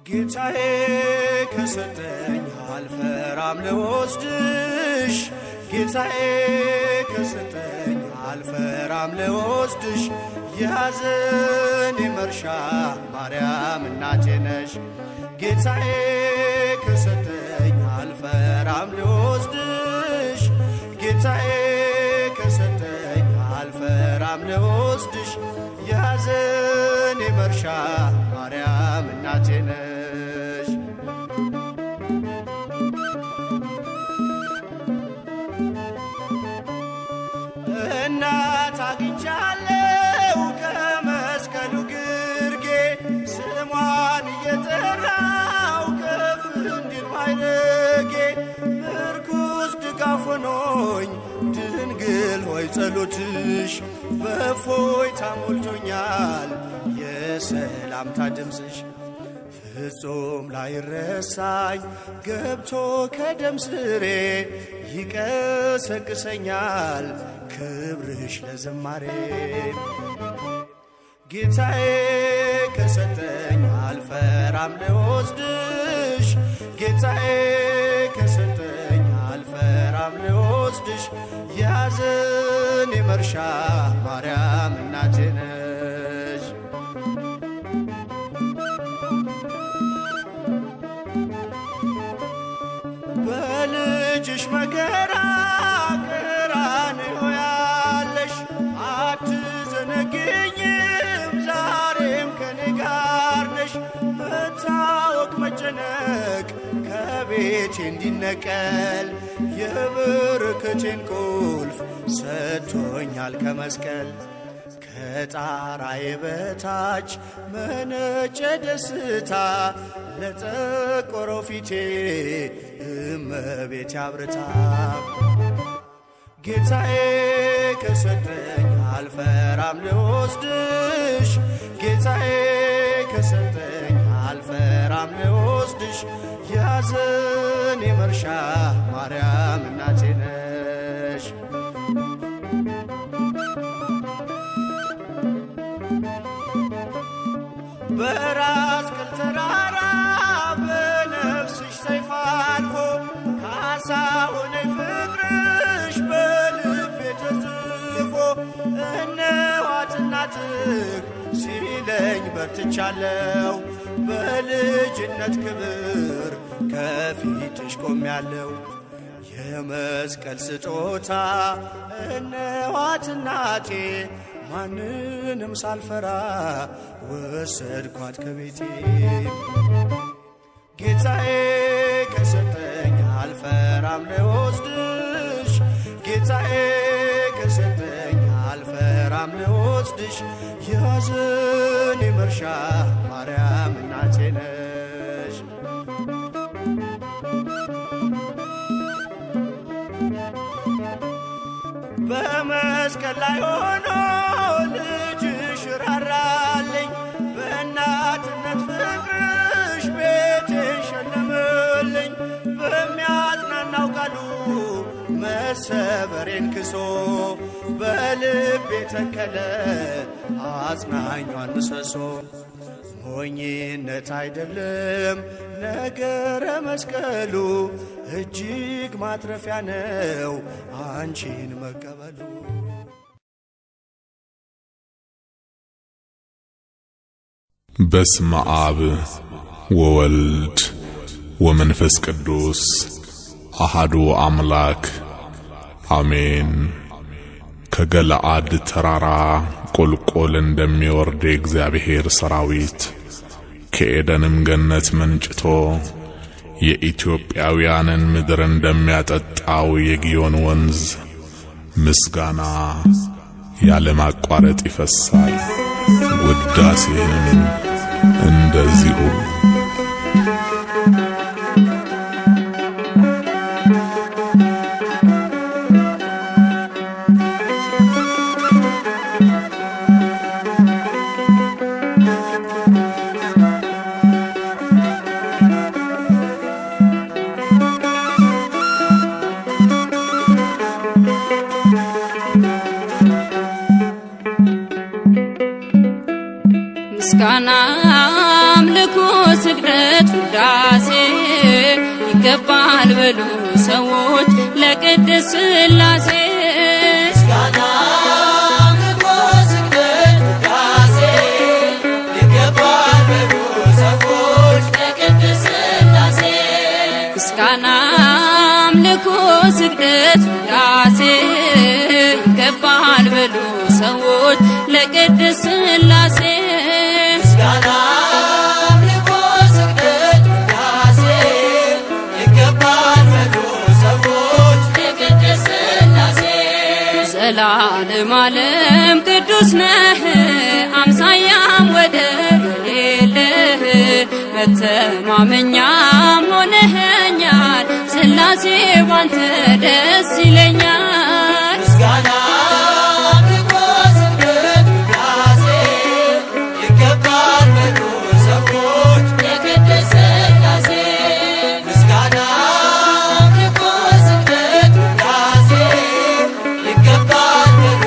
ጌታዬ ከሰጠኝ አልፈራም ልወስድሽ ጌታዬ ከሰጠኝ አልፈራም ልወስድሽ ያዘኔ መርሻ ማርያም እናቴ ነሽ ጌታዬ ከሰጠኝ አልፈራም ልወስድሽ ጌታዬ ከሰጠኝ አልፈራም ልወስድሽ ያዘኔ መርሻ ማርያም እናቴ ነሽ እናት አግኝቻለሁ ከመስቀሉ ግርጌ ስሟን እየጠራው ከፍ እንዲል ማይረጌ ምርኩስ ድጋፍ ሆኖኝ ድንግል ሆይ ጸሎትሽ በእፎይታ ሞልቶኛል የሰላምታ ድምፅሽ ፍጹም ላይረሳኝ ገብቶ ከደም ስሬ ይቀሰቅሰኛል ክብርሽ ለዝማሬ ጌታዬ ከሰጠኝ አልፈራም ልወስድሽ ጌታዬ ከሰጠኝ አልፈራም ልወስድሽ ያዘኔ መርሻ ማርያም እናቴ ነሽ በልጅሽ መከራ ቀራንዮ ያለሽ አትዘነግኝም ዛሬም ከኔ ጋር ነሽ መታወክ መጨነቅ ከቤቴ እንዲነቀል የበረከቴን ቁልፍ ሰጥቶኛል ከመስቀል ከጣራዬ በታች መነጨ ደስታ ለጠቆረው ፊቴ እመቤቴ አብርታ ጌታዬ ከሰጠኝ አልፈራም ልወስድሽ ጌታዬ ከሰጠኝ አልፈራም ልወስድሽ ያዘኔ መርሻ ማርያም እናቴ ነሽ በራስ ቅል ተራራ በነፍስሽ ሰይፍ አልፎ ካሳ ሆነኝ ፍቅርሽ በልቤ ተጽፎ እነኋት እናትህ ሲለኝ በርትቻለሁ በልጅነት ክብር ከፊትሽ ቆሜያለሁ የመስቀል ስጦታ እነኋት እናቴ ማንንም ሳልፈራ ወሰድኳት ከቤቴ ጌታዬ ከሰጠኝ አልፈራም ልወስድሽ ጌታዬ ከሰጠኝ አልፈራም ልወስድሽ ያዘኔ መርሻ ማርያም እናቴ ነሽ በመስቀል ላይ ሆኖ ልጅሽ ራራልኝ በእናትነት ፍቅርሽ ቤቴን ሸለመልኝ በሚያጽናናው ቃሉ መሰበሬን ክሶ በልቤ ተከለ አጽናኟን ምሰሶ ሞኝነት አይደለም ነገረ መስቀሉ እጅግ ማትረፊያ ነው አንቺን መቀበሉ በስመ አብ ወወልድ ወመንፈስ ቅዱስ አሐዱ አምላክ አሜን። ከገለዓድ ተራራ ቁልቁል እንደሚወርድ የእግዚአብሔር ሰራዊት ከኤደንም ገነት መንጭቶ የኢትዮጵያውያንን ምድር እንደሚያጠጣው የጊዮን ወንዝ ምስጋና ያለማቋረጥ ይፈሳል። ውዳሴህም እንደዚሁ ምስጋና አምልኮ ስግደት ውዳሴ ይገባል በሉ ሰዎች ለቅድስት ሥላሴ። ምስጋና አምልኮ ስግደት ውዳሴ ይገባል በሉ ሰዎች ለቅድስት ሥላሴ። ምስጋና አምልኮ ስግደት ውዳሴ ይገባል በሉ ሰዎች ለቅድስት ሥላሴ። ምስጋና አምልኮ ስግደት ውዳሴ ይገባል በሉ ሰዎች ለቅድስት ሥላሴ። ዘላለም ዓለም ቅዱስ ነህ አምሳያም ወደር የሌለህ መተማመኛም ሆነኸኛል ሥላሴ ባንተ ደስ ይለኛል። ምስጋና አምልኮ ስግደት ውዳሴ ይገባል በሉ ሰዎች ለቅድስት ሥላሴ። ምስጋና አምልኮ ስግደት ውዳሴ ይገባል በሉ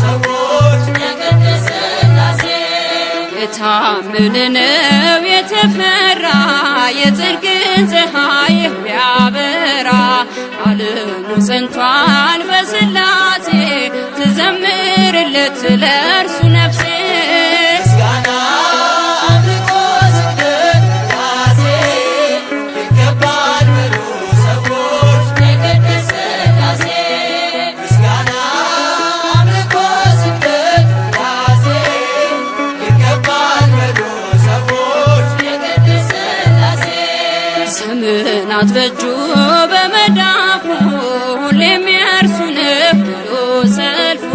ሰዎች ለቅድስት ሥላሴ። የታመነ ነው የተፈራ የጽድቅን ፀሐይ ቢያበራ ዓለሙ ጸንቷል በሥላሴ ትዘምርለት ለእርሱ ነፍሴ። ምስጋና አምልኮ ስግደት ውዳሴ ይገባል በሉ ሰዎች ለቅድስት ሥላሴ። ምስጋና አምልኮ ስግደት ውዳሴ ይገባል በሉ ሰዎች ለቅድስት ሥላሴ። ዘመናት በእጁ በመዳፉ ሁሌም የእርሱ ነው ብሎ ሰልፉ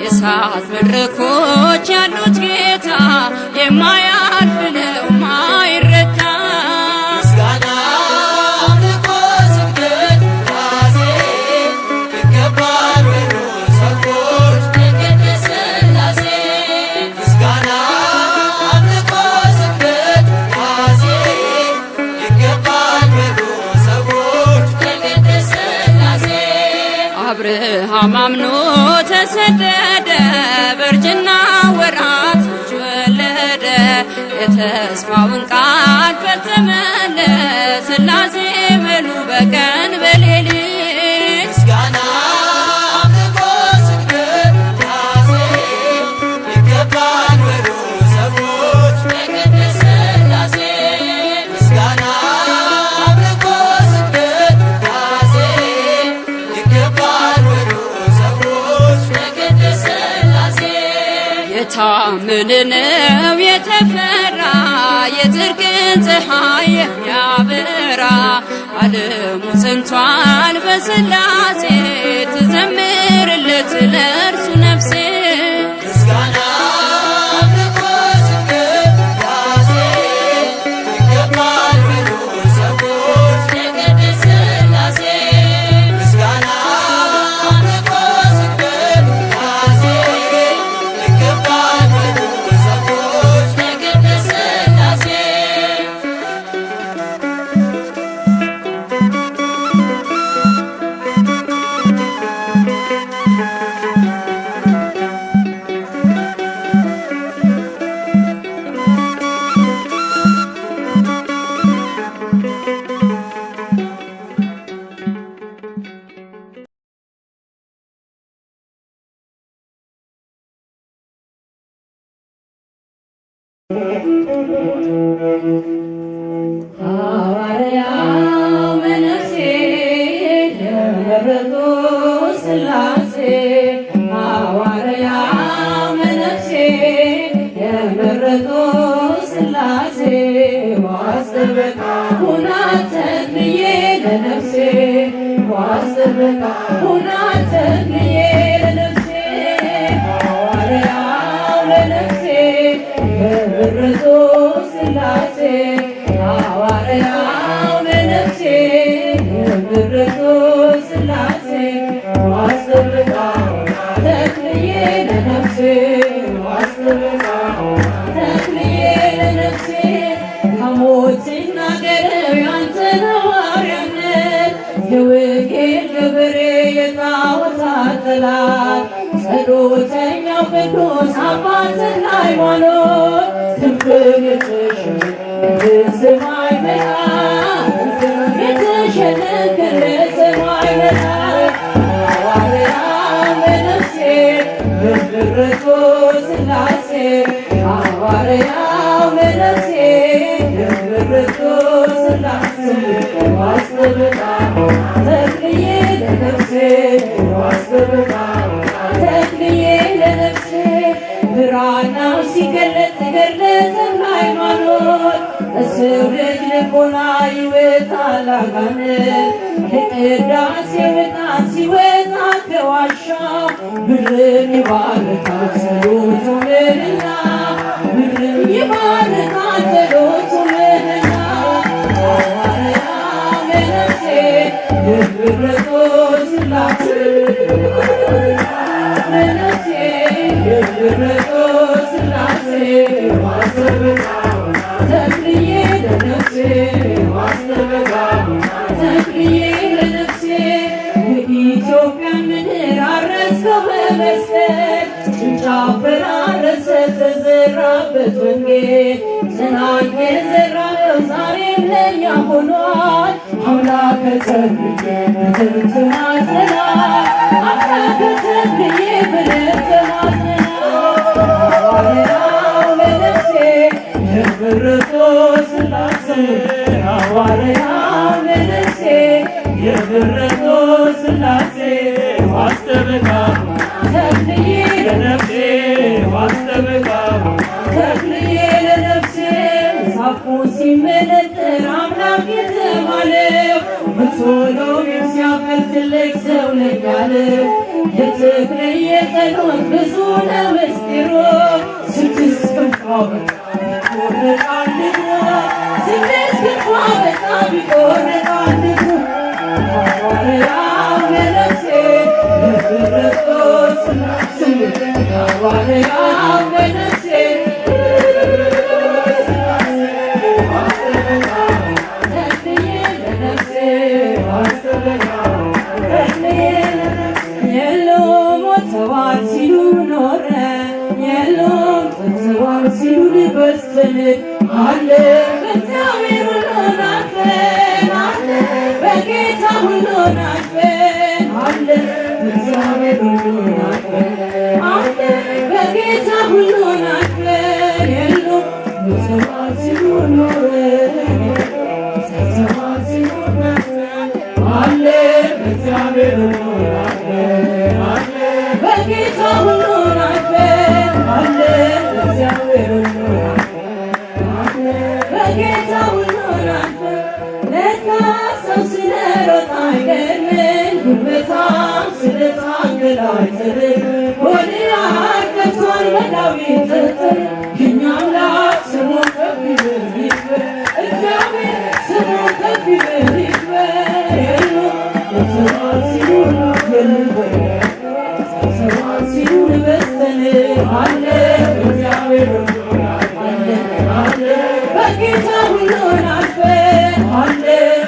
የእሳት መድረኮች ያሉት ጌታ የማያልፍ ነው ማይረታ። ምስጋና አምልኮ ስግደት ውዳሴ ይገባል በሉ ሰዎች ለቅድስት ሥላሴ። ምስጋና አምልኮ ስግደት ውዳሴ ይገባል በሉ ሰዎች ለቅድስት ሥላሴ። አብርሃም አምኖ ተሰደደ በእርጅና ወራት ልጅ ወለደ የተስፋውን ቃል ፈጸመለት ሥላሴ በሉ በቀን በሌሊት። ምስጋና አምልኮ ስግደት ውዳሴ ይገባል በሉ ሰዎች ለቅድስት ሥላሴ። ምስጋና አምልኮ ስግደት ውዳሴ ይገባል በሉ ሰዎች ለቅድስት ሥላሴ። የታመነ ነው የተፈራ የጽድቅን ፀሐይ የሚያበራ ዓለሙ ጸንቷል በሥላሴ ትዘምርለት ለእርሱ ነፍሴ። ምስጋና አምልኮ ስግደት ውዳሴ ይገባል በሉ ሰዎች ለቅድስት ሥላሴ። ምስጋና አምልኮ ስግደት ውዳሴ ይገባል በሉ ሰዎች ለቅድስት ሥላሴ። ሐዋርያው መነኩሴ የመረጡ ሥላሴ ሐዋርያው መነኩሴ የተመረጡ ሥላሴ ዋስጠበቃ ሁናት ተክልዬ ለነፍሴ ዋስጠበቃ ሁናት ተክልዬ ለነፍሴ ሐዋርያው ለነፍሴ የተመረጡ ሥላሴ ሐዋርያው ለነፍሴ የተመረጡ ሥላሴ ዋስጠበቃ ተክልዬ ለነፍሴ ዋስጠበቃ ተክልዬ ለነፍሴ ከሞት ሲናገረው ያንተን ሐዋርያነት የወንጌል ገበሬ የጣዖታት ጠላት ጸሎተኛው ቅዱስ አባት ተክለ ሃይማኖት ክንፍን የተሸከምክ ሰማይ መልአክ የተሸከምክ ሰማይ መልአክ ሐዋርያው ለነፍሴ የተመረጡ ሥላሴ ሐዋርያው ለነፍሴ የተመረጡ ሥላሴ ዋስጠበቃ ተክልዬ ለነፍሴ ዋስጠበቃ ተክልዬ ለነፍሴ ብራናው ሲገለጥ ገድለ ተክለ ሃይማኖት በሰው ልጅ ልቦና ይወጣል አጋንንት የቅዳሴ ዕጣን ሲወጣ ከዋሻው ምድርን ይባርካል ጸሎቱ ምንና ምድርን ይባርካል ጸሎቱ ምንና ሐዋርያው ለነፍሴ የተመረጡ ሥላሴ ለነፍሴ የተመረጡ ሥላሴ ዋስጠበቃ ተክልዬ ለነፍሴ ዋስጠበቃ ተክልዬ ለነፍሴ የኢትዮጵያን ምድር አረስከው በመስቀል ጭንጫ ፈራረሰ ተዘራበት ወንጌል ጽናት የዘራኸው ዛሬም ለእኛ ሆኗል አምላከ ተክልዬ ብለን ተማጽነናል አምላከ ተክልዬ ብለን ተማጽነናል ሐዋርያው ለነፍሴ የተመረጡ ሥላሴ ሐዋርያው ለነፍሴ የተመረጡ ሥላሴ ዋስጠበቃ ተክልዬ ለነፍሴ ዋስጠበቃ ተክልዬ ለነፍሴ መጽሐፉ ሲመነጥር አምላክ የተባለው በሶሎሜም ሲያፈር ትልቅ ሰው ነኝ ያለው የተክልዬ ጸሎት ብዙ ነው ምስጢሩ ስድስት ክንፏ በጣም ይቆረጣል እግሩ ስድስት ክንፏ በጣም ይቆረጣል እግሩ ሐዋርያው ለነፍሴ የተመረጡ ሥላሴ ሐዋርያው ለነፍሴ ተክልዬ ለነፍሴ ዋስጠበቃ ተክልዬ ለነፍሴ የሉም ሞተዋል ሲሉ ኖረ የሉም ጠፍተዋል ሲሉ በስተን አለ በእግዚአብሔር ሁሉን አልፈን አለ በጌታ ሁሉን አልፈን አለ በእግዚአብሔር ሁሉን አልፈን አለ በጌታ ሁሉን አልፈን የሉም ሞተዋል ሲሉ ኖረ ጠፍተዋል ሲሉ በስተን አለ በእግዚአብሔር ሁሉን አልፈን አለ በጌታ ሁሉን አልፈን አለ በእግዚአብሔር ሁሉን አልፈን አለ በጌታ ሁሉን አልፈን ለካ ሰው ስለሮጥ አይገርምን ጉልበታም ስለታገለ አይጥልም ጎልያድ ገብቷል በዳዊት ጠጠር የእኛ አምላክ ስሙ ከፍ ይበል ይክበር እግዚአብሔር ስሙ ከፍ ይበል ይክበር የሉም ጠፍተዋል ሲሉ ገልበል ጠፍተዋል ሲሉ በስተን አለ በእግዚአብሔር ሁሉን አልፈን አለ በጌታ ሁሉን አልፈን አለ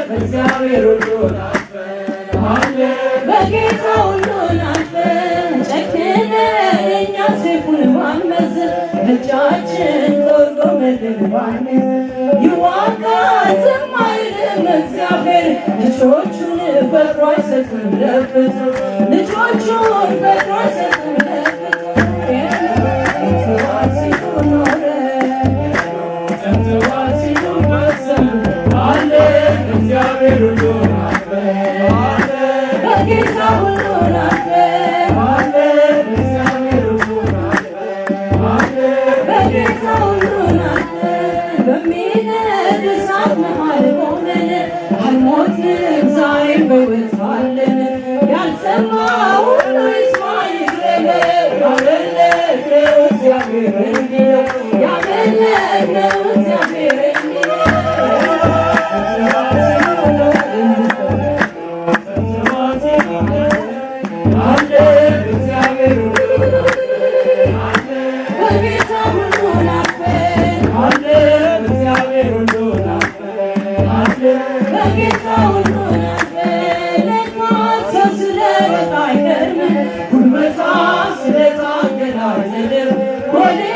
በእግዚአብሔር ሁሉን አልፈን አለ በጌታ ሁሉን አልፈን ጨክነን እኛ ሰይፉን ባንመዝን እጃችን ተወርዶ ምድር ባንይዝ ይዋጋል ዝም አይልም እግዚአብሔር ልጆቹን ፈጥሮ አይሰጥም ለፍጡር ልጆቹን ፈጥሮ አይሰጥም ለፍጡር ጠፍተዋል ሲሉ ኖረ ጠፍተዋል ሲሉ በሰሙ አለ እግዚአብሔር ሁሉን አልፈን አለ በጌታ ሁሉን አልፈን አለ እግዚአብሔር ሁሉን አልፈን አለ በጌታ ሁሉን What